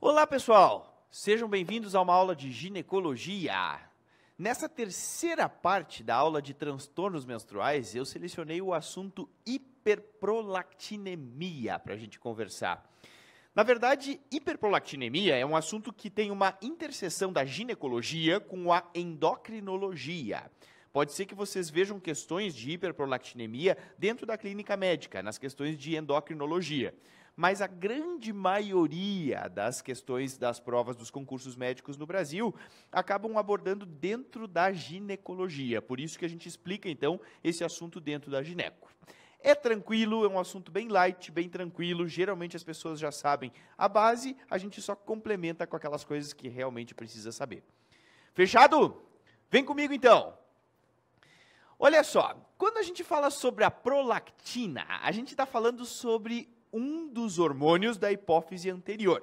Olá, pessoal! Sejam bem-vindos a uma aula de ginecologia. Nessa terceira parte da aula de transtornos menstruais, eu selecionei o assunto hiperprolactinemia para a gente conversar. Na verdade, hiperprolactinemia é um assunto que tem uma interseção da ginecologia com a endocrinologia. Pode ser que vocês vejam questões de hiperprolactinemia dentro da clínica médica, nas questões de endocrinologia. Mas a grande maioria das questões das provas dos concursos médicos no Brasil acabam abordando dentro da ginecologia. Por isso que a gente explica, então, esse assunto dentro da gineco. É tranquilo, é um assunto bem light, bem tranquilo. Geralmente as pessoas já sabem a base, a gente só complementa com aquelas coisas que realmente precisa saber. Fechado? Vem comigo, então. Olha só, quando a gente fala sobre a prolactina, a gente está falando sobre um dos hormônios da hipófise anterior.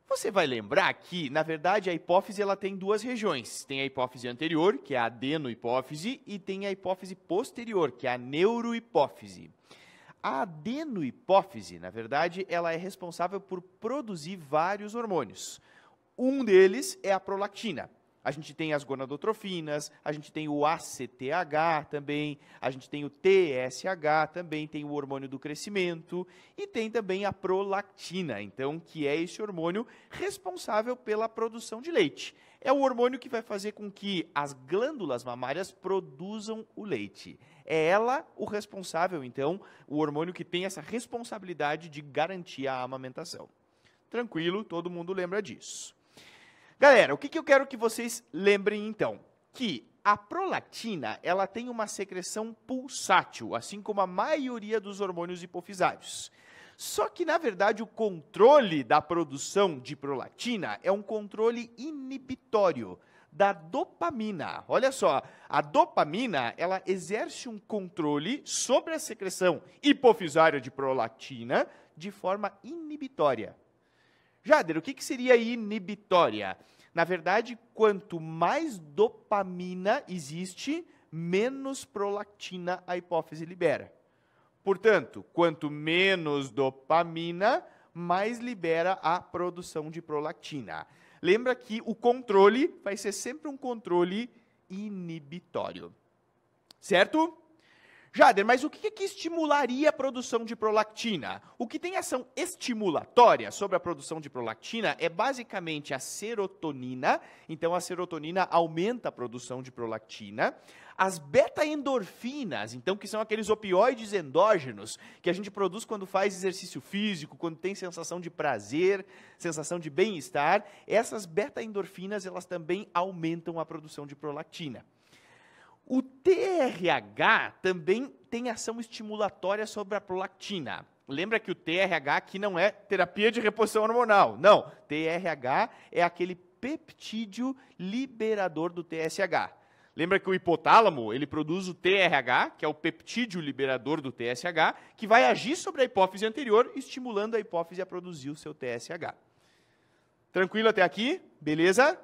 Você vai lembrar que, na verdade, a hipófise ela tem duas regiões. Tem a hipófise anterior, que é a adenohipófise, e tem a hipófise posterior, que é a neurohipófise. A adenohipófise, na verdade, ela é responsável por produzir vários hormônios. Um deles é a prolactina. A gente tem as gonadotrofinas, a gente tem o ACTH também, a gente tem o TSH também, tem o hormônio do crescimento e tem também a prolactina, então, que é esse hormônio responsável pela produção de leite. É o hormônio que vai fazer com que as glândulas mamárias produzam o leite. É ela o responsável, então, o hormônio que tem essa responsabilidade de garantir a amamentação. Tranquilo, todo mundo lembra disso. Galera, o que eu quero que vocês lembrem, então? Que a prolactina, ela tem uma secreção pulsátil, assim como a maioria dos hormônios hipofisários. Só que, na verdade, o controle da produção de prolactina é um controle inibitório da dopamina. Olha só, a dopamina, ela exerce um controle sobre a secreção hipofisária de prolactina de forma inibitória. Jader, o que seria inibitória? Na verdade, quanto mais dopamina existe, menos prolactina a hipófise libera. Portanto, quanto menos dopamina, mais libera a produção de prolactina. Lembra que o controle vai ser sempre um controle inibitório. Certo? Jader, mas o que estimularia a produção de prolactina? O que tem ação estimulatória sobre a produção de prolactina é basicamente a serotonina. Então, a serotonina aumenta a produção de prolactina. As beta-endorfinas, então, que são aqueles opioides endógenos que a gente produz quando faz exercício físico, quando tem sensação de prazer, sensação de bem-estar. Essas beta-endorfinas, elas também aumentam a produção de prolactina. O TRH também tem ação estimulatória sobre a prolactina. Lembra que o TRH aqui não é terapia de reposição hormonal. Não, TRH é aquele peptídeo liberador do TSH. Lembra que o hipotálamo, ele produz o TRH, que é o peptídeo liberador do TSH, que vai agir sobre a hipófise anterior, estimulando a hipófise a produzir o seu TSH. Tranquilo até aqui? Beleza?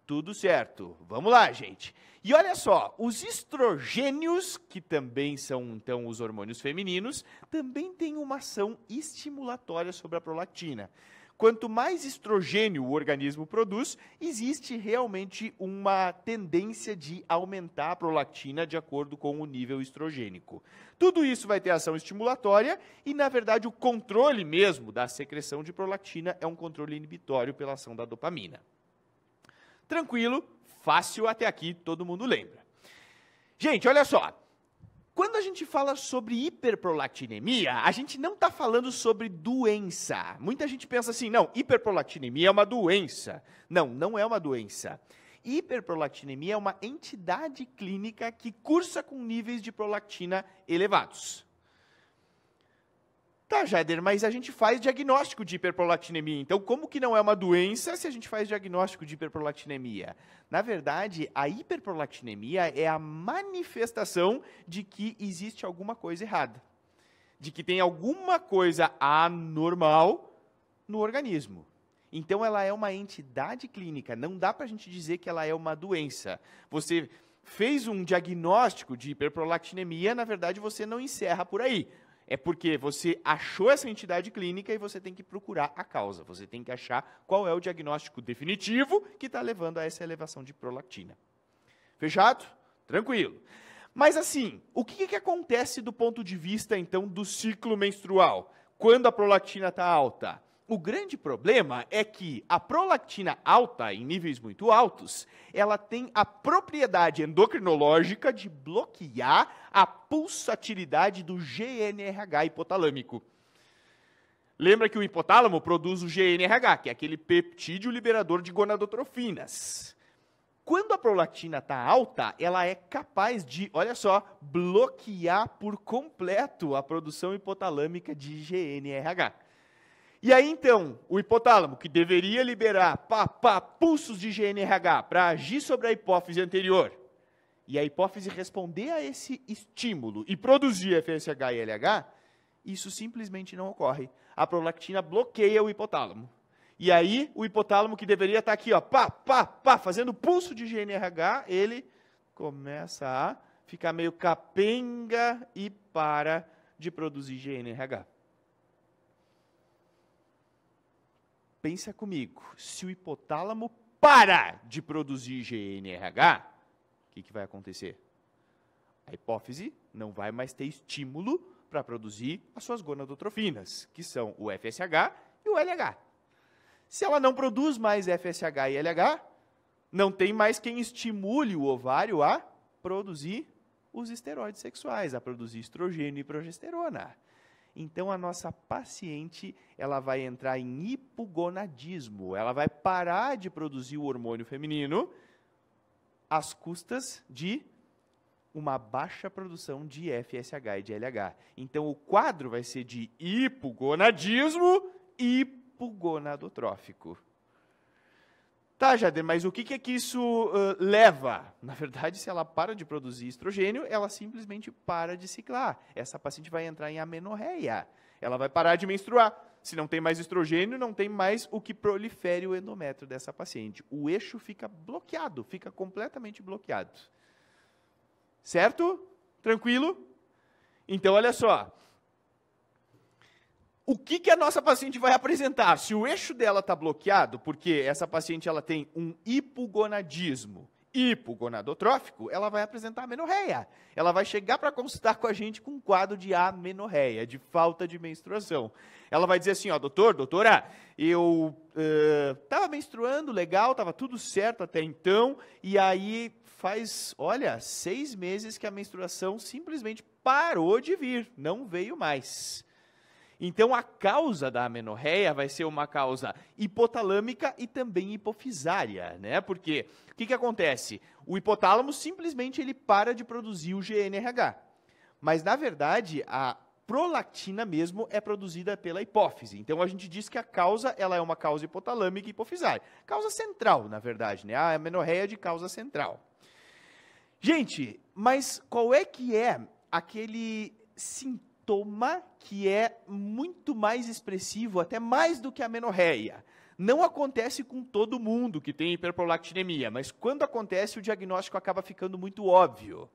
Tudo certo. Vamos lá, gente. E olha só, os estrogênios, que também são, então, os hormônios femininos, também têm uma ação estimulatória sobre a prolactina. Quanto mais estrogênio o organismo produz, existe realmente uma tendência de aumentar a prolactina de acordo com o nível estrogênico. Tudo isso vai ter ação estimulatória e, na verdade, o controle mesmo da secreção de prolactina é um controle inibitório pela ação da dopamina. Tranquilo, fácil até aqui, todo mundo lembra. Gente, olha só. Quando a gente fala sobre hiperprolactinemia, a gente não está falando sobre doença. Muita gente pensa assim, não, hiperprolactinemia é uma doença. Não, não é uma doença. Hiperprolactinemia é uma entidade clínica que cursa com níveis de prolactina elevados. Tá, Jader, mas a gente faz diagnóstico de hiperprolactinemia. Então, como que não é uma doença se a gente faz diagnóstico de hiperprolactinemia? Na verdade, a hiperprolactinemia é a manifestação de que existe alguma coisa errada. De que tem alguma coisa anormal no organismo. Então, ela é uma entidade clínica. Não dá para a gente dizer que ela é uma doença. Você fez um diagnóstico de hiperprolactinemia, na verdade, você não encerra por aí. É porque você achou essa entidade clínica e você tem que procurar a causa. Você tem que achar qual é o diagnóstico definitivo que está levando a essa elevação de prolactina. Fechado? Tranquilo. Mas assim, o que acontece do ponto de vista, então, do ciclo menstrual? Quando a prolactina está alta? O grande problema é que a prolactina alta, em níveis muito altos, ela tem a propriedade endocrinológica de bloquear a pulsatilidade do GNRH hipotalâmico. Lembra que o hipotálamo produz o GNRH, que é aquele peptídeo liberador de gonadotrofinas. Quando a prolactina está alta, ela é capaz de, olha só, bloquear por completo a produção hipotalâmica de GNRH. E aí, então, o hipotálamo, que deveria liberar pulsos de GNRH para agir sobre a hipófise anterior, e a hipófise responder a esse estímulo e produzir FSH e LH, isso simplesmente não ocorre. A prolactina bloqueia o hipotálamo. E aí, o hipotálamo, que deveria estar aqui, ó, fazendo pulso de GNRH, ele começa a ficar meio capenga e para de produzir GNRH. Pensa comigo, se o hipotálamo para de produzir GNRH, o que vai acontecer? A hipófise não vai mais ter estímulo para produzir as suas gonadotrofinas, que são o FSH e o LH. Se ela não produz mais FSH e LH, não tem mais quem estimule o ovário a produzir os esteroides sexuais, a produzir estrogênio e progesterona. Então, a nossa paciente, ela vai entrar em hipogonadismo, ela vai parar de produzir o hormônio feminino às custas de uma baixa produção de FSH e de LH. Então, o quadro vai ser de hipogonadismo hipogonadotrófico. Tá, Jader, mas o que é que isso leva? Na verdade, se ela para de produzir estrogênio, ela simplesmente para de ciclar. Essa paciente vai entrar em amenorreia. Ela vai parar de menstruar. Se não tem mais estrogênio, não tem mais o que prolifere o endométrio dessa paciente. O eixo fica bloqueado, fica completamente bloqueado. Certo? Tranquilo? Então, olha só. O que a nossa paciente vai apresentar? Se o eixo dela está bloqueado, porque essa paciente ela tem um hipogonadismo hipogonadotrófico, ela vai apresentar amenorreia. Ela vai chegar para consultar com a gente com um quadro de amenorreia, de falta de menstruação. Ela vai dizer assim, ó, doutora, eu estava menstruando legal, estava tudo certo até então, e aí faz, olha, 6 meses que a menstruação simplesmente parou de vir, não veio mais. Então, a causa da amenorreia vai ser uma causa hipotalâmica e também hipofisária, né? Porque o que acontece? O hipotálamo simplesmente ele para de produzir o GNRH. Mas, na verdade, a prolactina mesmo é produzida pela hipófise. Então, a gente diz que a causa ela é uma causa hipotalâmica e hipofisária. Causa central, na verdade, né? A amenorreia é de causa central. Gente, mas qual é que é aquele sintoma que é muito mais expressivo, até mais do que a amenorreia? Não acontece com todo mundo que tem hiperprolactinemia, mas quando acontece, o diagnóstico acaba ficando muito óbvio.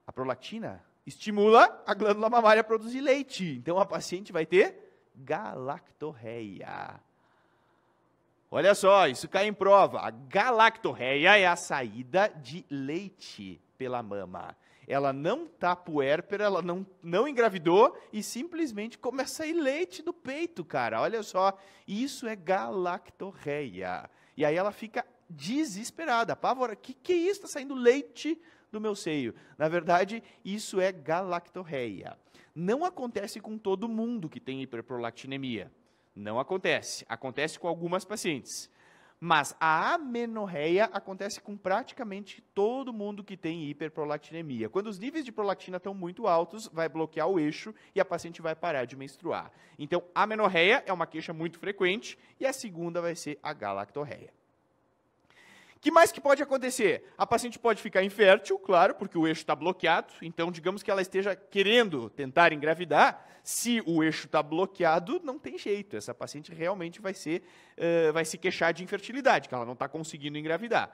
A prolactina estimula a glândula mamária a produzir leite, então a paciente vai ter galactorreia. Olha só, isso cai em prova. A galactorreia é a saída de leite pela mama. Ela não está puérpera, ela não engravidou e simplesmente começa a sair leite do peito, cara. Olha só, isso é galactorreia. E aí ela fica desesperada, apavorada. Que é isso? Está saindo leite do meu seio. Na verdade, isso é galactorreia. Não acontece com todo mundo que tem hiperprolactinemia. Não acontece. Acontece com algumas pacientes. Mas a amenorreia acontece com praticamente todo mundo que tem hiperprolactinemia. Quando os níveis de prolactina estão muito altos, vai bloquear o eixo e a paciente vai parar de menstruar. Então, a amenorreia é uma queixa muito frequente e a segunda vai ser a galactorreia. O que mais que pode acontecer? A paciente pode ficar infértil, claro, porque o eixo está bloqueado. Então, digamos que ela esteja querendo tentar engravidar. Se o eixo está bloqueado, não tem jeito. Essa paciente realmente vai se queixar de infertilidade, que ela não está conseguindo engravidar.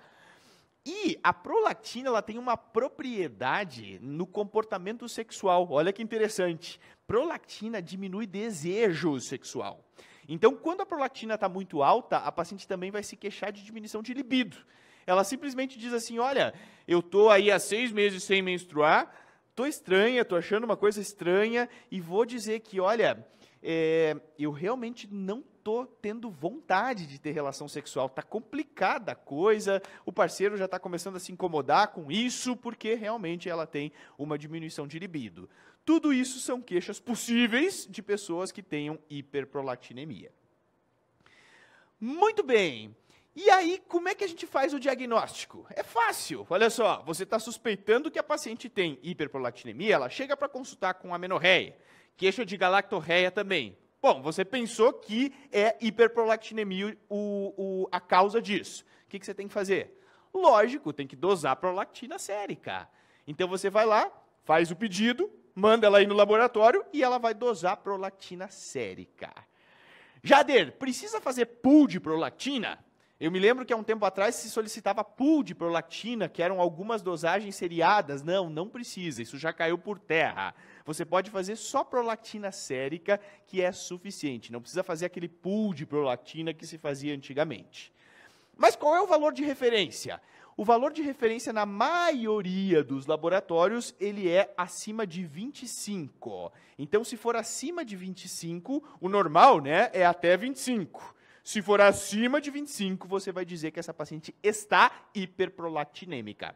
E a prolactina, ela tem uma propriedade no comportamento sexual. Olha que interessante. Prolactina diminui desejo sexual. Então, quando a prolactina está muito alta, a paciente também vai se queixar de diminuição de libido. Ela simplesmente diz assim, olha, eu estou aí há 6 meses sem menstruar, estou estranha, estou achando uma coisa estranha, e vou dizer que, olha, eu realmente não estou tendo vontade de ter relação sexual, está complicada a coisa, o parceiro já está começando a se incomodar com isso, porque realmente ela tem uma diminuição de libido. Tudo isso são queixas possíveis de pessoas que tenham hiperprolactinemia. Muito bem. E aí, como é que a gente faz o diagnóstico? É fácil. Olha só, você está suspeitando que a paciente tem hiperprolactinemia, ela chega para consultar com amenorreia, queixa de galactorreia também. Bom, você pensou que é hiperprolactinemia a causa disso. O que você tem que fazer? Lógico, tem que dosar prolactina sérica. Então você vai lá, faz o pedido, manda ela ir no laboratório e ela vai dosar prolactina sérica. Jader, precisa fazer pool de prolactina? Eu me lembro que há um tempo atrás se solicitava pool de prolactina, que eram algumas dosagens seriadas. Não, não precisa, isso já caiu por terra. Você pode fazer só prolactina sérica, que é suficiente. Não precisa fazer aquele pool de prolactina que se fazia antigamente. Mas qual é o valor de referência? O valor de referência na maioria dos laboratórios, ele é acima de 25. Então, se for acima de 25, o normal, né, é até 25. Se for acima de 25, você vai dizer que essa paciente está hiperprolactinêmica.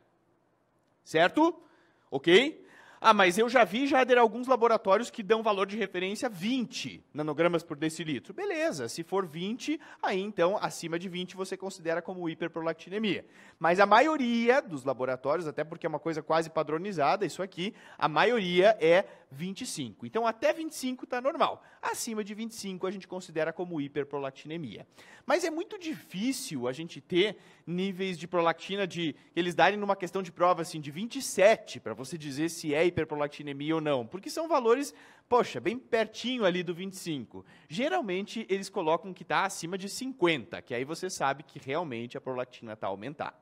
Certo? Ok? Ah, mas eu já vi, Jader, alguns laboratórios que dão valor de referência 20 nanogramas por decilitro. Beleza, se for 20, aí então, acima de 20, você considera como hiperprolactinemia. Mas a maioria dos laboratórios, até porque é uma coisa quase padronizada, isso aqui, a maioria é 25. Então, até 25 está normal. Acima de 25, a gente considera como hiperprolactinemia. Mas é muito difícil a gente ter níveis de prolactina de eles darem numa questão de prova assim, de 27, para você dizer se é hiperprolactinemia ou não, porque são valores, poxa, bem pertinho ali do 25. Geralmente, eles colocam que está acima de 50, que aí você sabe que realmente a prolactina está aumentada.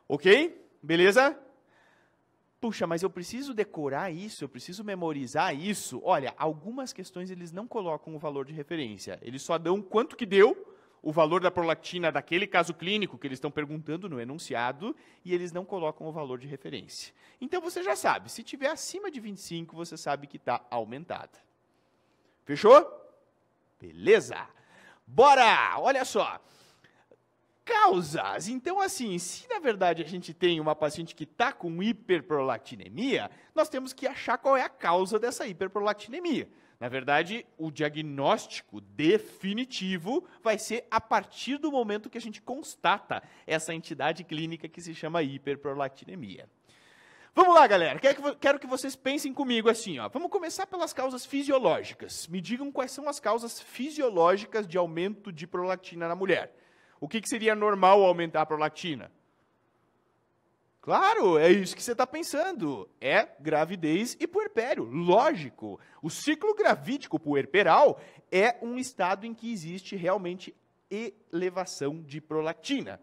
Ok? Beleza? Puxa, mas eu preciso decorar isso, eu preciso memorizar isso. Olha, algumas questões eles não colocam o valor de referência, eles só dão quanto que deu, o valor da prolactina daquele caso clínico que eles estão perguntando no enunciado, e eles não colocam o valor de referência. Então, você já sabe, se tiver acima de 25, você sabe que está aumentada. Fechou? Beleza. Bora! Olha só. Causas. Então, assim, se na verdade a gente tem uma paciente que está com hiperprolactinemia, nós temos que achar qual é a causa dessa hiperprolactinemia. Na verdade, o diagnóstico definitivo vai ser a partir do momento que a gente constata essa entidade clínica que se chama hiperprolactinemia. Vamos lá, galera. Quero que vocês pensem comigo assim, ó. Vamos começar pelas causas fisiológicas. Me digam quais são as causas fisiológicas de aumento de prolactina na mulher. O que seria normal aumentar a prolactina? Claro, é isso que você está pensando. É gravidez e puerpério. Lógico. O ciclo gravídico puerperal é um estado em que existe realmente elevação de prolactina.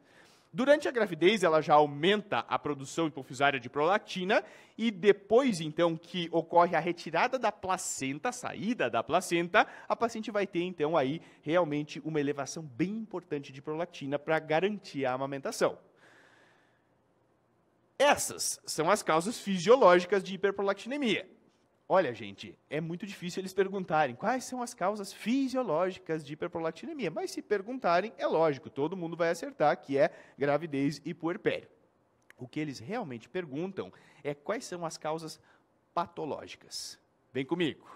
Durante a gravidez, ela já aumenta a produção hipofisária de prolactina e depois, então, que ocorre a retirada da placenta, a saída da placenta, a paciente vai ter, então, aí realmente uma elevação bem importante de prolactina para garantir a amamentação. Essas são as causas fisiológicas de hiperprolactinemia. Olha, gente, é muito difícil eles perguntarem quais são as causas fisiológicas de hiperprolactinemia, mas se perguntarem, é lógico, todo mundo vai acertar que é gravidez e puerpério. O que eles realmente perguntam é quais são as causas patológicas. Vem comigo.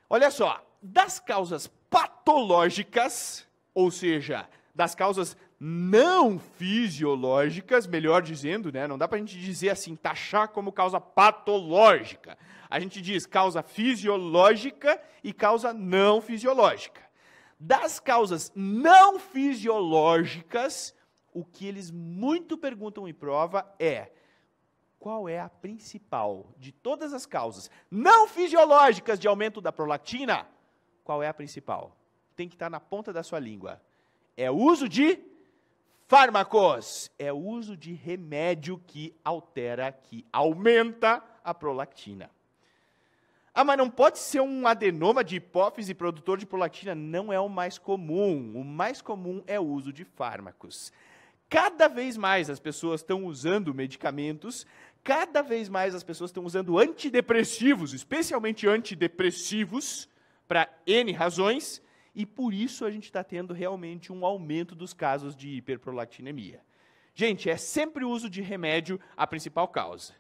Olha só, das causas patológicas, ou seja, das causas não fisiológicas, melhor dizendo, né? Não dá para a gente dizer assim, taxar como causa patológica. A gente diz causa fisiológica e causa não fisiológica. Das causas não fisiológicas, o que eles muito perguntam em prova é qual é a principal de todas as causas não fisiológicas de aumento da prolactina? Qual é a principal? Tem que estar na ponta da sua língua. É o uso de Fármacos é o uso de remédio que altera, que aumenta a prolactina. Ah, mas não pode ser um adenoma de hipófise produtor de prolactina? Não é o mais comum. O mais comum é o uso de fármacos. Cada vez mais as pessoas estão usando medicamentos, cada vez mais as pessoas estão usando antidepressivos, especialmente antidepressivos, para N razões, e por isso a gente está tendo realmente um aumento dos casos de hiperprolactinemia. Gente, é sempre o uso de remédio a principal causa.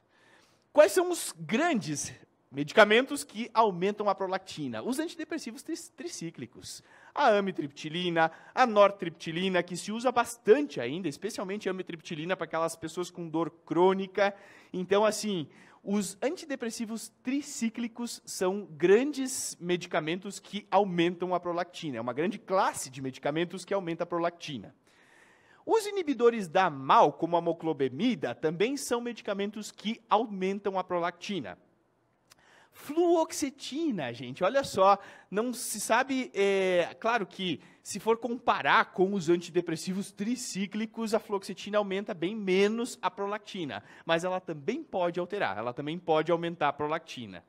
Quais são os grandes medicamentos que aumentam a prolactina? Os antidepressivos tricíclicos. A amitriptilina, a nortriptilina, que se usa bastante ainda, especialmente a amitriptilina para aquelas pessoas com dor crônica. Então, assim, os antidepressivos tricíclicos são grandes medicamentos que aumentam a prolactina. É uma grande classe de medicamentos que aumenta a prolactina. Os inibidores da MAO, como a moclobemida, também são medicamentos que aumentam a prolactina. Fluoxetina, gente, olha só, não se sabe, claro que se for comparar com os antidepressivos tricíclicos, a fluoxetina aumenta bem menos a prolactina, mas ela também pode alterar, ela também pode aumentar a prolactina.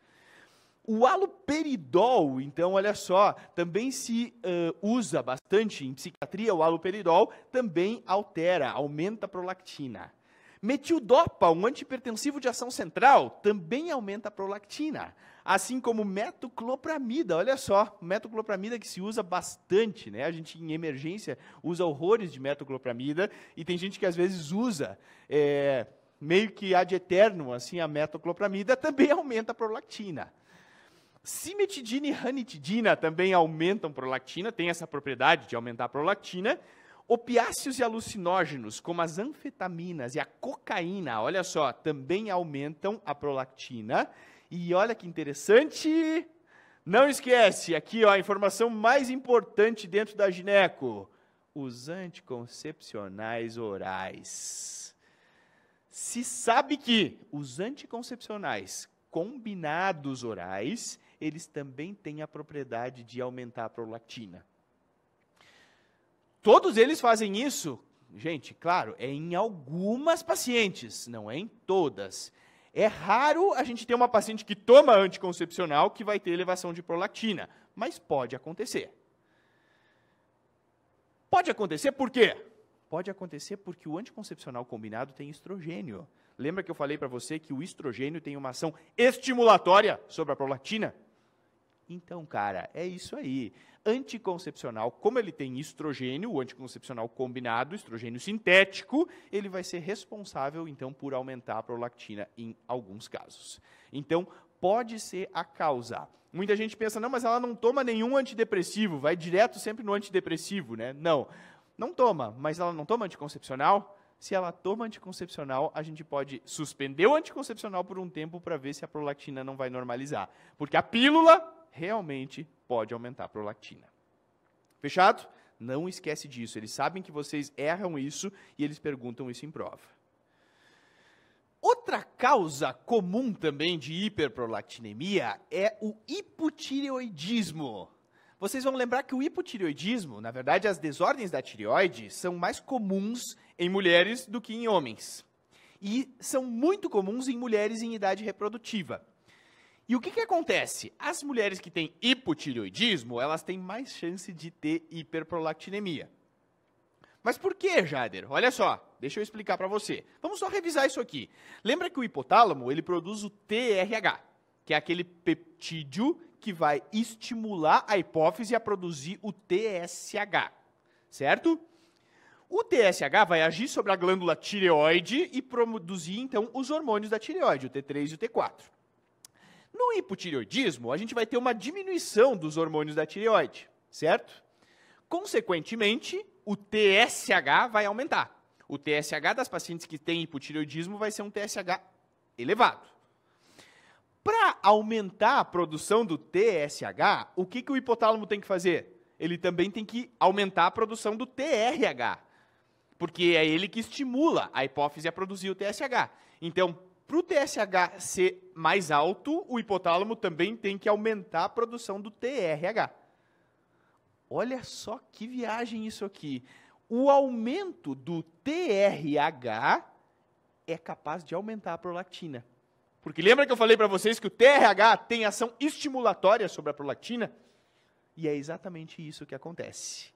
O haloperidol, então, olha só, também se usa bastante em psiquiatria, o haloperidol também altera, aumenta a prolactina. Metildopa, um antihipertensivo de ação central, também aumenta a prolactina. Assim como metoclopramida, olha só, metoclopramida que se usa bastante, né? A gente em emergência usa horrores de metoclopramida e tem gente que às vezes usa meio que ad eternum, assim, a metoclopramida também aumenta a prolactina. Cimetidina e ranitidina também aumentam a prolactina, tem essa propriedade de aumentar a prolactina. Opiáceos e alucinógenos, como as anfetaminas e a cocaína, olha só, também aumentam a prolactina. E olha que interessante, não esquece, aqui ó, a informação mais importante dentro da gineco, os anticoncepcionais orais. Se sabe que os anticoncepcionais combinados orais, eles também têm a propriedade de aumentar a prolactina. Todos eles fazem isso, gente, claro, é em algumas pacientes, não é em todas. É raro a gente ter uma paciente que toma anticoncepcional que vai ter elevação de prolactina, mas pode acontecer. Pode acontecer por quê? Pode acontecer porque o anticoncepcional combinado tem estrogênio. Lembra que eu falei para você que o estrogênio tem uma ação estimulatória sobre a prolactina? Então, cara, é isso aí. Anticoncepcional, como ele tem estrogênio, o anticoncepcional combinado, estrogênio sintético, ele vai ser responsável, então, por aumentar a prolactina em alguns casos. Então, pode ser a causa. Muita gente pensa, não, mas ela não toma nenhum antidepressivo, vai direto sempre no antidepressivo, né? Não, não toma, mas ela não toma anticoncepcional? Se ela toma anticoncepcional, a gente pode suspender o anticoncepcional por um tempo para ver se a prolactina não vai normalizar. Porque a pílula realmente pode aumentar a prolactina. Fechado? Não esquece disso. Eles sabem que vocês erram isso e eles perguntam isso em prova. Outra causa comum também de hiperprolactinemia é o hipotireoidismo. Vocês vão lembrar que o hipotireoidismo, na verdade, as desordens da tireoide são mais comuns em mulheres do que em homens. E são muito comuns em mulheres em idade reprodutiva. E o que acontece? As mulheres que têm hipotireoidismo, elas têm mais chance de ter hiperprolactinemia. Mas por que, Jader? Olha só, deixa eu explicar para você. Vamos só revisar isso aqui. Lembra que o hipotálamo, ele produz o TRH, que é aquele peptídeo que vai estimular a hipófise a produzir o TSH, certo? O TSH vai agir sobre a glândula tireoide e produzir, então, os hormônios da tireoide, o T3 e o T4. No hipotireoidismo, a gente vai ter uma diminuição dos hormônios da tireoide, certo? Consequentemente, o TSH vai aumentar. O TSH das pacientes que têm hipotireoidismo vai ser um TSH elevado. Para aumentar a produção do TSH, o que o hipotálamo tem que fazer? Ele também tem que aumentar a produção do TRH, porque é ele que estimula a hipófise a produzir o TSH. Então, para o TSH ser mais alto, o hipotálamo também tem que aumentar a produção do TRH. Olha só que viagem isso aqui. O aumento do TRH é capaz de aumentar a prolactina. Porque lembra que eu falei para vocês que o TRH tem ação estimulatória sobre a prolactina? E é exatamente isso que acontece.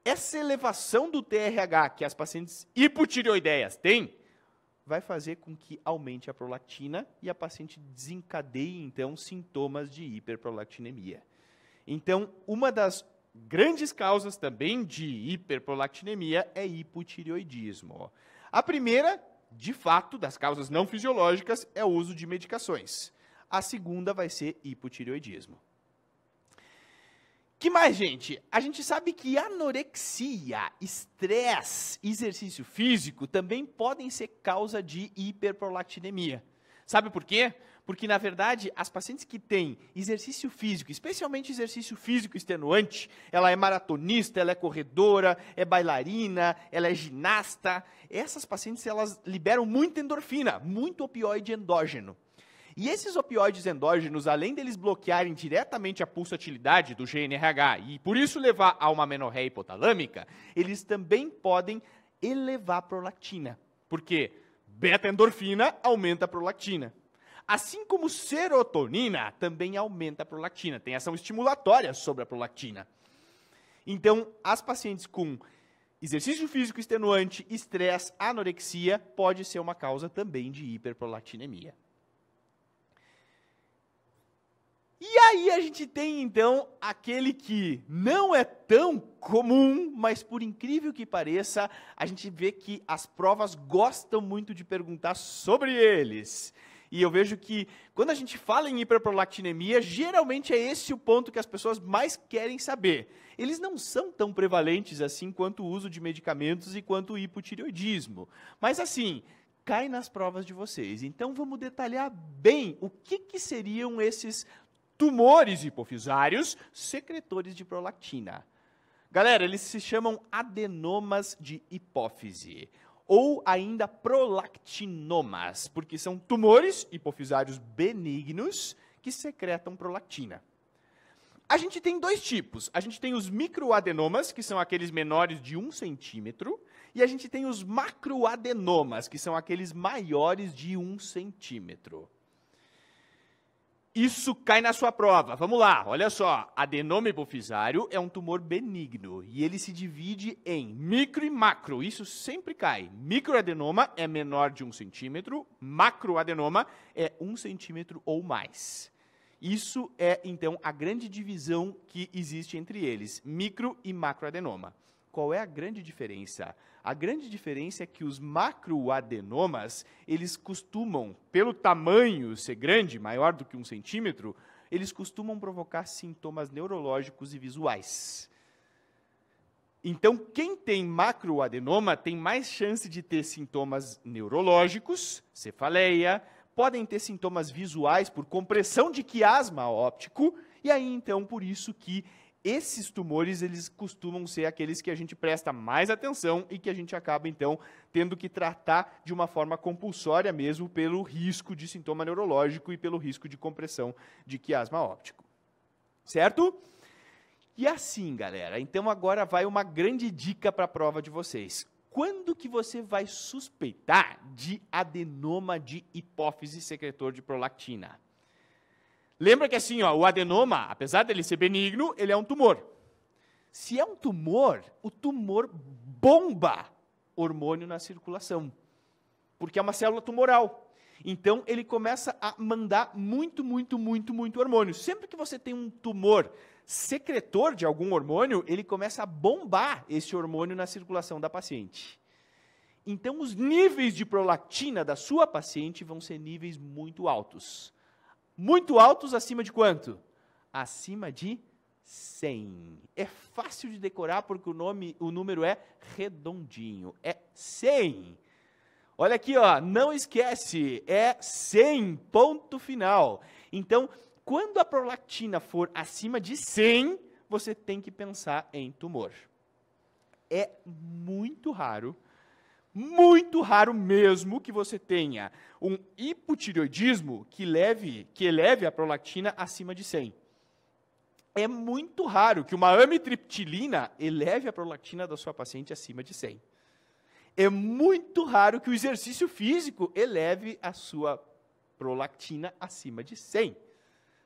Essa elevação do TRH que as pacientes hipotireoideias têm, vai fazer com que aumente a prolactina e a paciente desencadeie, então, sintomas de hiperprolactinemia. Então, uma das grandes causas também de hiperprolactinemia é hipotireoidismo. A primeira, de fato, das causas não fisiológicas, é o uso de medicações. A segunda vai ser hipotireoidismo. Que mais, gente? A gente sabe que anorexia, estresse, exercício físico também podem ser causa de hiperprolactinemia. Sabe por quê? Porque, na verdade, as pacientes que têm exercício físico, especialmente exercício físico extenuante, ela é maratonista, ela é corredora, é bailarina, ela é ginasta, essas pacientes elas liberam muita endorfina, muito opioide endógeno. E esses opioides endógenos, além deles bloquearem diretamente a pulsatilidade do GNRH e por isso levar a uma amenorreia hipotalâmica, eles também podem elevar a prolactina. Porque beta-endorfina aumenta a prolactina. Assim como serotonina também aumenta a prolactina, tem ação estimulatória sobre a prolactina. Então, as pacientes com exercício físico extenuante, estresse, anorexia, pode ser uma causa também de hiperprolactinemia. E aí a gente tem, então, aquele que não é tão comum, mas por incrível que pareça, a gente vê que as provas gostam muito de perguntar sobre eles. E eu vejo que, quando a gente fala em hiperprolactinemia, geralmente é esse o ponto que as pessoas mais querem saber. Eles não são tão prevalentes assim quanto o uso de medicamentos e quanto o hipotireoidismo. Mas assim, cai nas provas de vocês. Então vamos detalhar bem o que seriam esses tumores hipofisários secretores de prolactina. Galera, eles se chamam adenomas de hipófise, ou ainda prolactinomas, porque são tumores hipofisários benignos que secretam prolactina. A gente tem dois tipos. A gente tem os microadenomas, que são aqueles menores de 1 centímetro, e a gente tem os macroadenomas, que são aqueles maiores de 1 centímetro. Isso cai na sua prova. Vamos lá, olha só. Adenoma hipofisário é um tumor benigno e ele se divide em micro e macro. Isso sempre cai. Microadenoma é menor de 1 centímetro, macroadenoma é 1 centímetro ou mais. Isso é, então, a grande divisão que existe entre eles, micro e macroadenoma. Qual é a grande diferença? A grande diferença é que os macroadenomas, eles costumam, pelo tamanho ser grande, maior do que 1 centímetro, eles costumam provocar sintomas neurológicos e visuais. Então, quem tem macroadenoma tem mais chance de ter sintomas neurológicos, cefaleia, podem ter sintomas visuais por compressão de quiasma óptico, e aí, então, por isso que esses tumores, eles costumam ser aqueles que a gente presta mais atenção e que a gente acaba, então, tendo que tratar de uma forma compulsória mesmo pelo risco de sintoma neurológico e pelo risco de compressão de quiasma óptico. Certo? E assim, galera, então agora vai uma grande dica para a prova de vocês. Quando que você vai suspeitar de adenoma de hipófise secretor de prolactina? Lembra que assim, ó, o adenoma, apesar dele ser benigno, ele é um tumor. Se é um tumor, o tumor bomba hormônio na circulação, porque é uma célula tumoral. Então, ele começa a mandar muito hormônio. Sempre que você tem um tumor secretor de algum hormônio, ele começa a bombar esse hormônio na circulação da paciente. Então, os níveis de prolactina da sua paciente vão ser níveis muito altos. Muito altos acima de quanto? Acima de 100. É fácil de decorar porque o número é redondinho. É 100. Olha aqui, ó, não esquece, é 100, ponto final. Então, quando a prolactina for acima de 100, você tem que pensar em tumor. É muito raro mesmo que você tenha um hipotireoidismo que eleve a prolactina acima de 100. é muito raro que uma amitriptilina eleve a prolactina da sua paciente acima de 100. É muito raro que o exercício físico eleve a sua prolactina acima de 100.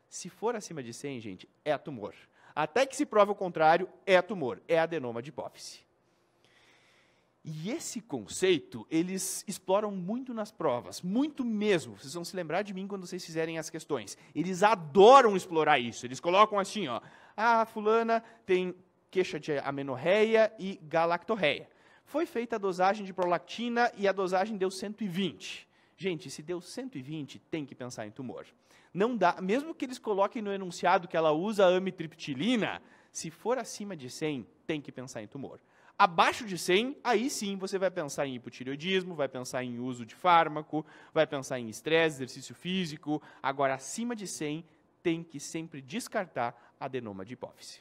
Se for acima de 100, gente, é tumor. Até que se prove o contrário, é tumor, é adenoma de hipófise. E esse conceito, eles exploram muito nas provas, muito mesmo. Vocês vão se lembrar de mim quando vocês fizerem as questões. Eles adoram explorar isso. Eles colocam assim, ó, a fulana tem queixa de amenorreia e galactorreia. Foi feita a dosagem de prolactina e a dosagem deu 120. Gente, se deu 120, tem que pensar em tumor. Não dá, mesmo que eles coloquem no enunciado que ela usa amitriptilina, se for acima de 100, tem que pensar em tumor. Abaixo de 100, aí sim você vai pensar em hipotireoidismo, vai pensar em uso de fármaco, vai pensar em estresse, exercício físico. Agora, acima de 100, tem que sempre descartar adenoma de hipófise.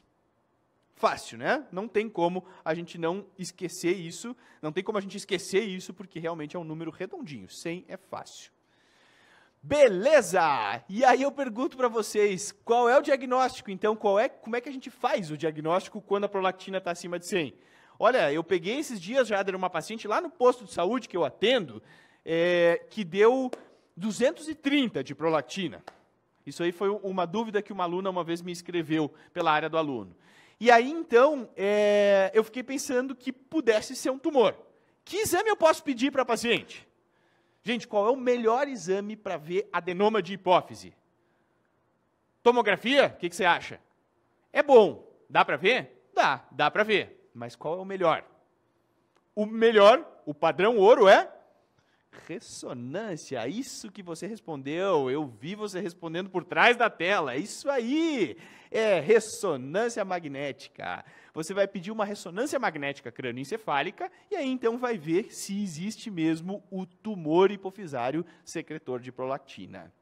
Fácil, né? Não tem como a gente não esquecer isso, não tem como a gente esquecer isso, porque realmente é um número redondinho. 100 é fácil. Beleza! E aí eu pergunto para vocês, qual é o diagnóstico? Então, como é que a gente faz o diagnóstico quando a prolactina está acima de 100? Olha, eu peguei esses dias já de uma paciente lá no posto de saúde que eu atendo, que deu 230 de prolactina. Isso aí foi uma dúvida que uma aluna uma vez me escreveu pela área do aluno. E aí, então, eu fiquei pensando que pudesse ser um tumor. Que exame eu posso pedir para a paciente? Gente, qual é o melhor exame para ver adenoma de hipófise? Tomografia? O que você acha? É bom. Dá para ver? Dá para ver. Mas qual é o melhor? O melhor, o padrão ouro é ressonância. Isso que você respondeu, eu vi você respondendo por trás da tela. É isso aí, é ressonância magnética. Você vai pedir uma ressonância magnética crânioencefálica e aí então vai ver se existe mesmo o tumor hipofisário secretor de prolactina.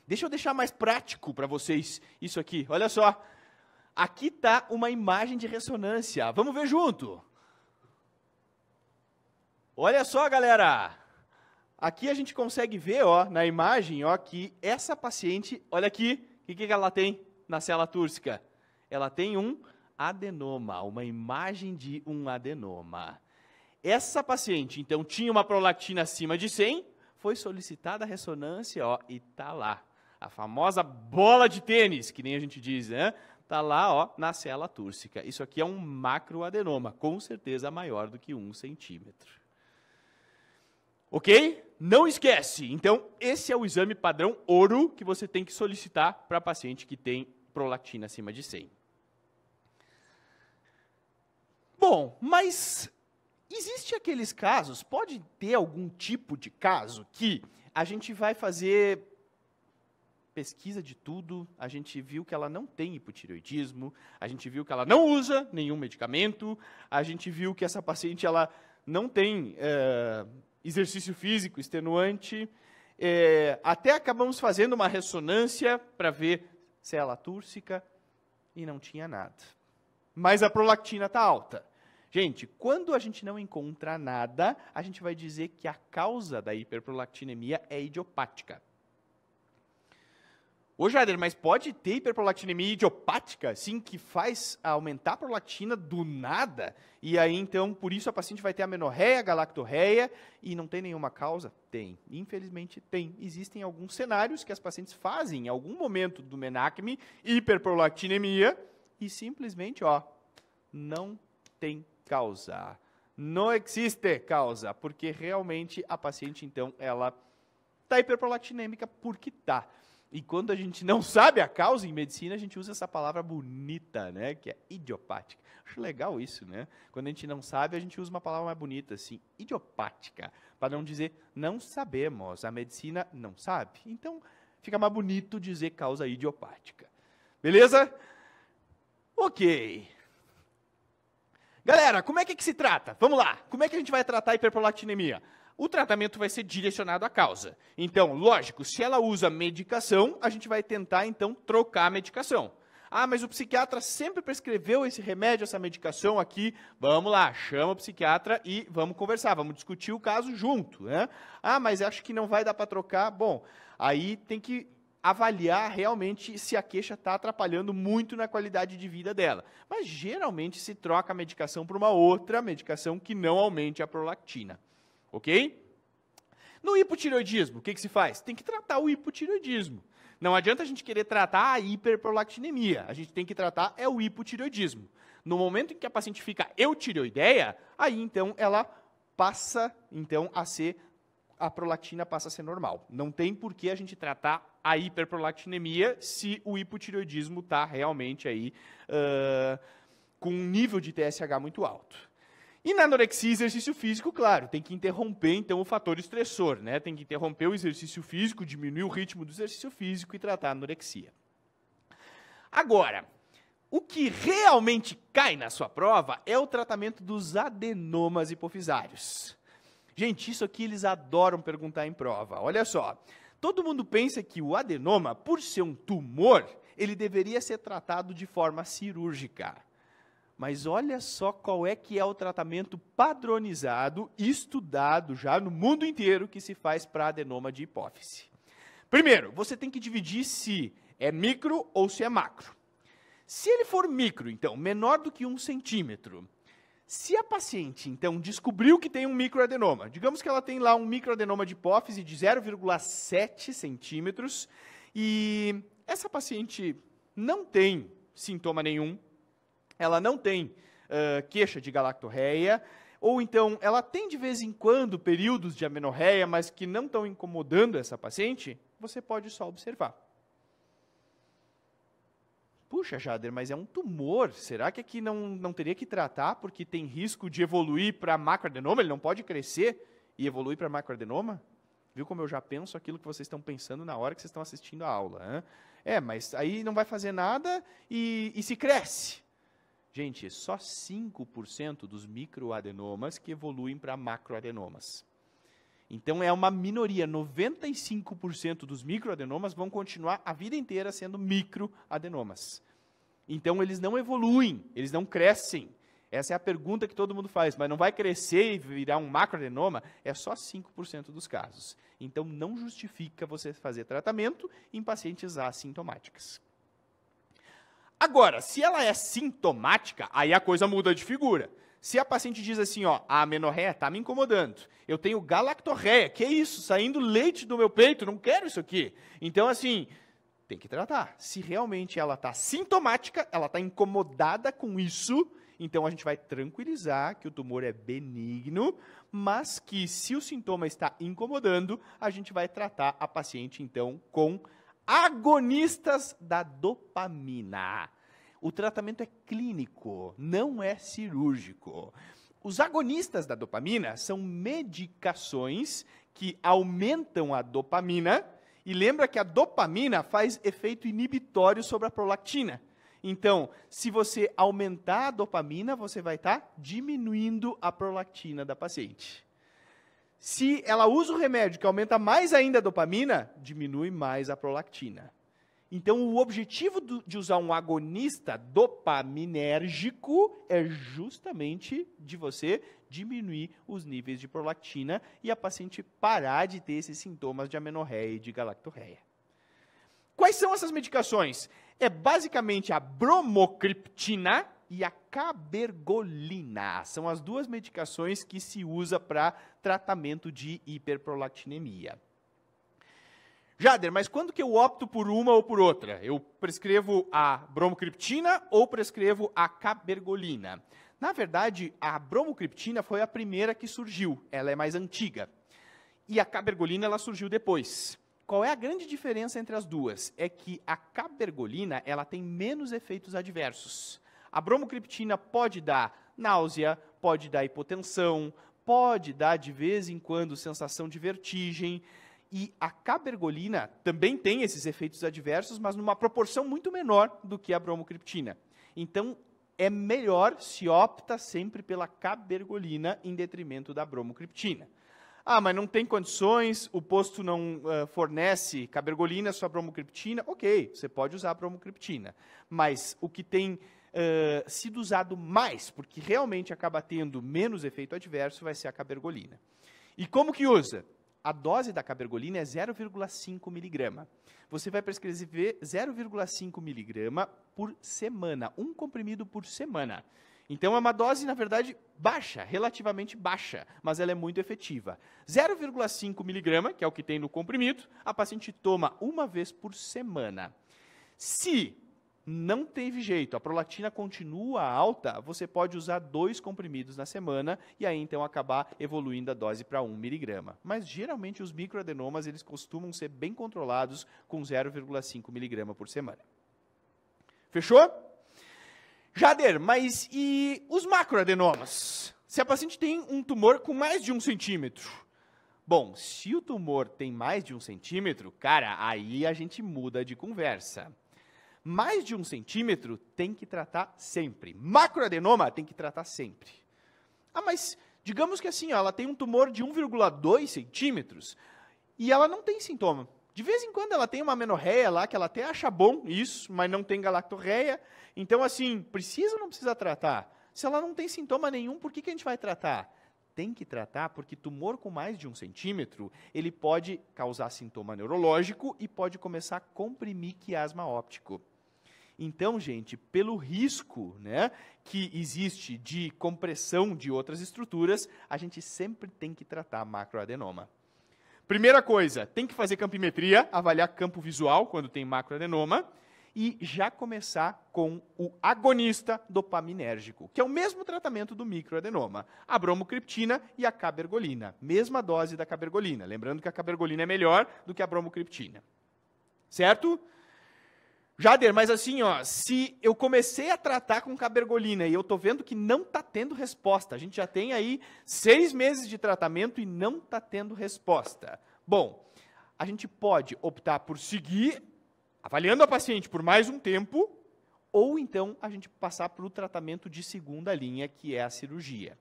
Deixa eu deixar mais prático para vocês isso aqui. Olha só. Aqui está uma imagem de ressonância. Vamos ver junto. Olha só, galera. Aqui a gente consegue ver, ó, na imagem, ó, que essa paciente, olha aqui, o que ela tem na célula túrcica? Ela tem um adenoma, uma imagem de um adenoma. Essa paciente, então, tinha uma prolactina acima de 100, foi solicitada a ressonância, ó, e está lá. A famosa bola de tênis, que nem a gente diz, né? Está lá, ó, na célula túrcica. Isso aqui é um macroadenoma, com certeza maior do que 1 centímetro. Ok? Não esquece. Então, esse é o exame padrão ouro que você tem que solicitar para paciente que tem prolactina acima de 100. Bom, mas existe aqueles casos, pode ter algum tipo de caso que a gente vai fazer pesquisa de tudo, a gente viu que ela não tem hipotireoidismo, a gente viu que ela não usa nenhum medicamento, a gente viu que essa paciente ela não tem exercício físico extenuante, até acabamos fazendo uma ressonância para ver célula túrcica e não tinha nada. Mas a prolactina está alta. Gente, quando a gente não encontra nada, a gente vai dizer que a causa da hiperprolactinemia é idiopática. Ô, Jader, mas pode ter hiperprolactinemia idiopática, sim, que faz aumentar a prolactina do nada? E aí, então, por isso a paciente vai ter amenorreia, galactorreia, e não tem nenhuma causa? Tem. Infelizmente, tem. Existem alguns cenários que as pacientes fazem, em algum momento do menacme, hiperprolactinemia, e simplesmente, ó, não tem causa. Não existe causa, porque realmente a paciente, então, ela está hiperprolactinêmica porque está. E quando a gente não sabe a causa em medicina, a gente usa essa palavra bonita, né, que é idiopática. Acho legal isso, né? Quando a gente não sabe, a gente usa uma palavra mais bonita, assim, idiopática, para não dizer não sabemos, a medicina não sabe. Então, fica mais bonito dizer causa idiopática. Beleza? Ok. Galera, como é que se trata? Vamos lá. Como é que a gente vai tratar a hiperprolactinemia? O tratamento vai ser direcionado à causa. Então, lógico, se ela usa medicação, a gente vai tentar, então, trocar a medicação. Ah, mas o psiquiatra sempre prescreveu esse remédio, essa medicação aqui. Vamos lá, chama o psiquiatra e vamos conversar, vamos discutir o caso junto, né? Ah, mas acho que não vai dar para trocar. Bom, aí tem que avaliar realmente se a queixa está atrapalhando muito na qualidade de vida dela. Mas, geralmente, se troca a medicação por uma outra medicação que não aumente a prolactina. Ok? No hipotireoidismo, o que se faz? Tem que tratar o hipotireoidismo. Não adianta a gente querer tratar a hiperprolactinemia. A gente tem que tratar o hipotireoidismo. No momento em que a paciente fica eutireoideia, aí, então, ela passa, então, a prolactina passa a ser normal. Não tem por que a gente tratar a hiperprolactinemia se o hipotireoidismo está realmente aí com um nível de TSH muito alto. E na anorexia e exercício físico, claro, tem que interromper, então, o fator estressor, né? Tem que interromper o exercício físico, diminuir o ritmo do exercício físico e tratar a anorexia. Agora, o que realmente cai na sua prova é o tratamento dos adenomas hipofisários. Gente, isso aqui eles adoram perguntar em prova. Olha só, todo mundo pensa que o adenoma, por ser um tumor, ele deveria ser tratado de forma cirúrgica. Mas olha só qual é que é o tratamento padronizado, estudado já no mundo inteiro que se faz para adenoma de hipófise. Primeiro, você tem que dividir se é micro ou se é macro. Se ele for micro, então, menor do que 1 centímetro, se a paciente, então, descobriu que tem um microadenoma, digamos que ela tem lá um microadenoma de hipófise de 0,7 centímetros, e essa paciente não tem sintoma nenhum, ela não tem queixa de galactorreia, ou então ela tem de vez em quando períodos de amenorreia, mas que não estão incomodando essa paciente, você pode só observar. Puxa, Jader, mas é um tumor, será que aqui não teria que tratar porque tem risco de evoluir para macroadenoma? Ele não pode crescer e evoluir para macroadenoma? Viu como eu já penso aquilo que vocês estão pensando na hora que vocês estão assistindo a aula? Hein? Mas aí não vai fazer nada e se cresce. Gente, só 5% dos microadenomas que evoluem para macroadenomas. Então, é uma minoria. 95% dos microadenomas vão continuar a vida inteira sendo microadenomas. Então, eles não evoluem, eles não crescem. Essa é a pergunta que todo mundo faz, mas não vai crescer e virar um macroadenoma? É só 5% dos casos. Então, não justifica você fazer tratamento em pacientes assintomáticas. Agora, se ela é sintomática, aí a coisa muda de figura. Se a paciente diz assim, ó, a amenorreia está me incomodando, eu tenho galactorreia, que é isso, saindo leite do meu peito, não quero isso aqui. Então, assim, tem que tratar. Se realmente ela está sintomática, ela está incomodada com isso, então a gente vai tranquilizar que o tumor é benigno, mas que se o sintoma está incomodando, a gente vai tratar a paciente, então, com agonistas da dopamina. O tratamento é clínico, não é cirúrgico. Os agonistas da dopamina são medicações que aumentam a dopamina, e lembra que a dopamina faz efeito inibitório sobre a prolactina. Então, se você aumentar a dopamina, você vai estar diminuindo a prolactina da paciente. Se ela usa o remédio que aumenta mais ainda a dopamina, diminui mais a prolactina. Então, o objetivo de usar um agonista dopaminérgico é justamente de você diminuir os níveis de prolactina e a paciente parar de ter esses sintomas de amenorreia e de galactorreia. Quais são essas medicações? É basicamente a bromocriptina e a cabergolina. São as duas medicações que se usa para tratamento de hiperprolactinemia. Jader, mas quando que eu opto por uma ou por outra? Eu prescrevo a bromocriptina ou prescrevo a cabergolina? Na verdade, a bromocriptina foi a primeira que surgiu, ela é mais antiga. E a cabergolina ela surgiu depois. Qual é a grande diferença entre as duas? É que a cabergolina ela tem menos efeitos adversos. A bromocriptina pode dar náusea, pode dar hipotensão, pode dar de vez em quando sensação de vertigem. E a cabergolina também tem esses efeitos adversos, mas numa proporção muito menor do que a bromocriptina. Então, é melhor se opta sempre pela cabergolina em detrimento da bromocriptina. Ah, mas não tem condições, o posto não fornece cabergolina, só bromocriptina. Ok, você pode usar a bromocriptina. Mas o que tem sido usado mais, porque realmente acaba tendo menos efeito adverso, vai ser a cabergolina. E como que usa? a dose da cabergolina é 0,5 miligrama. Você vai prescrever 0,5 miligrama por semana, um comprimido por semana. Então, é uma dose, na verdade, baixa, relativamente baixa, mas ela é muito efetiva. 0,5 miligrama, que é o que tem no comprimido, a paciente toma uma vez por semana. Se não teve jeito, a prolactina continua alta, você pode usar 2 comprimidos na semana e aí então acabar evoluindo a dose para 1 miligrama. Mas geralmente os microadenomas eles costumam ser bem controlados com 0,5 miligrama por semana. Fechou? Jader, mas e os macroadenomas? Se a paciente tem um tumor com mais de 1 centímetro? Bom, se o tumor tem mais de 1 centímetro, cara, aí a gente muda de conversa. Mais de 1 centímetro tem que tratar sempre. Macroadenoma tem que tratar sempre. Ah, mas digamos que assim, ó, ela tem um tumor de 1,2 centímetros e ela não tem sintoma. De vez em quando ela tem uma amenorreia lá, que ela até acha bom isso, mas não tem galactorreia. Então, assim, precisa ou não precisa tratar? Se ela não tem sintoma nenhum, por que a gente vai tratar? Tem que tratar porque tumor com mais de 1 centímetro, ele pode causar sintoma neurológico e pode começar a comprimir quiasma óptico. Então, gente, pelo risco, né, que existe de compressão de outras estruturas, a gente sempre tem que tratar macroadenoma. Primeira coisa, tem que fazer campimetria, avaliar campo visual quando tem macroadenoma e já começar com o agonista dopaminérgico, que é o mesmo tratamento do microadenoma, a bromocriptina e a cabergolina, mesma dose da cabergolina, lembrando que a cabergolina é melhor do que a bromocriptina. Certo? Jader, mas assim, ó, se eu comecei a tratar com cabergolina e eu estou vendo que não está tendo resposta, a gente já tem aí 6 meses de tratamento e não está tendo resposta. Bom, a gente pode optar por seguir avaliando a paciente por mais um tempo, ou então a gente passar para o tratamento de segunda linha, que é a cirurgia.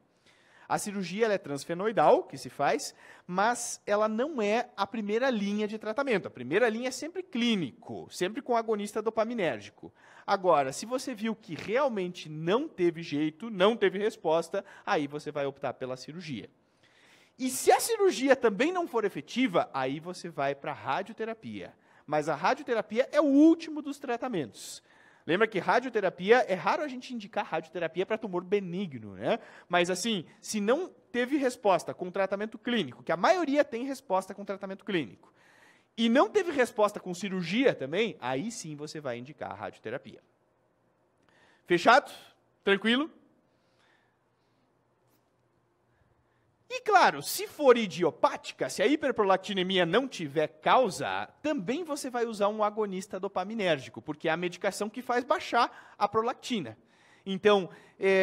A cirurgia ela é transfenoidal, que se faz, mas ela não é a primeira linha de tratamento. A primeira linha é sempre clínico, sempre com agonista dopaminérgico. Agora, se você viu que realmente não teve jeito, não teve resposta, aí você vai optar pela cirurgia. E se a cirurgia também não for efetiva, aí você vai para a radioterapia. Mas a radioterapia é o último dos tratamentos. Lembra que radioterapia, é raro a gente indicar radioterapia para tumor benigno, né? Mas assim, se não teve resposta com tratamento clínico, que a maioria tem resposta com tratamento clínico, e não teve resposta com cirurgia também, aí sim você vai indicar a radioterapia. Fechado? Tranquilo? E claro, se for idiopática, se a hiperprolactinemia não tiver causa, também você vai usar um agonista dopaminérgico, porque é a medicação que faz baixar a prolactina. Então,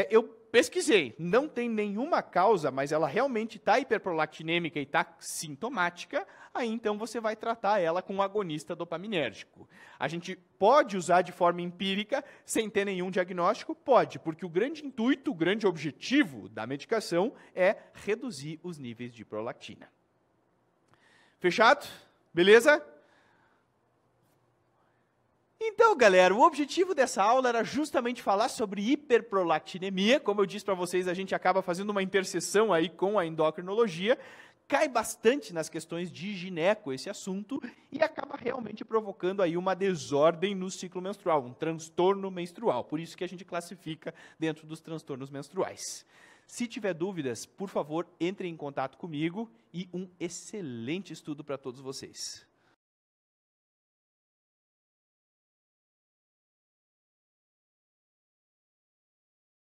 eu pesquisei, não tem nenhuma causa, mas ela realmente está hiperprolactinêmica e está sintomática, aí então você vai tratar ela com um agonista dopaminérgico. A gente pode usar de forma empírica, sem ter nenhum diagnóstico? Pode, porque o grande intuito, o grande objetivo da medicação é reduzir os níveis de prolactina. Fechado? Beleza? Então, galera, o objetivo dessa aula era justamente falar sobre hiperprolactinemia. Como eu disse para vocês, a gente acaba fazendo uma interseção aí com a endocrinologia. Cai bastante nas questões de gineco esse assunto e acaba realmente provocando aí uma desordem no ciclo menstrual, um transtorno menstrual. Por isso que a gente classifica dentro dos transtornos menstruais. Se tiver dúvidas, por favor, entre em contato comigo e um excelente estudo para todos vocês.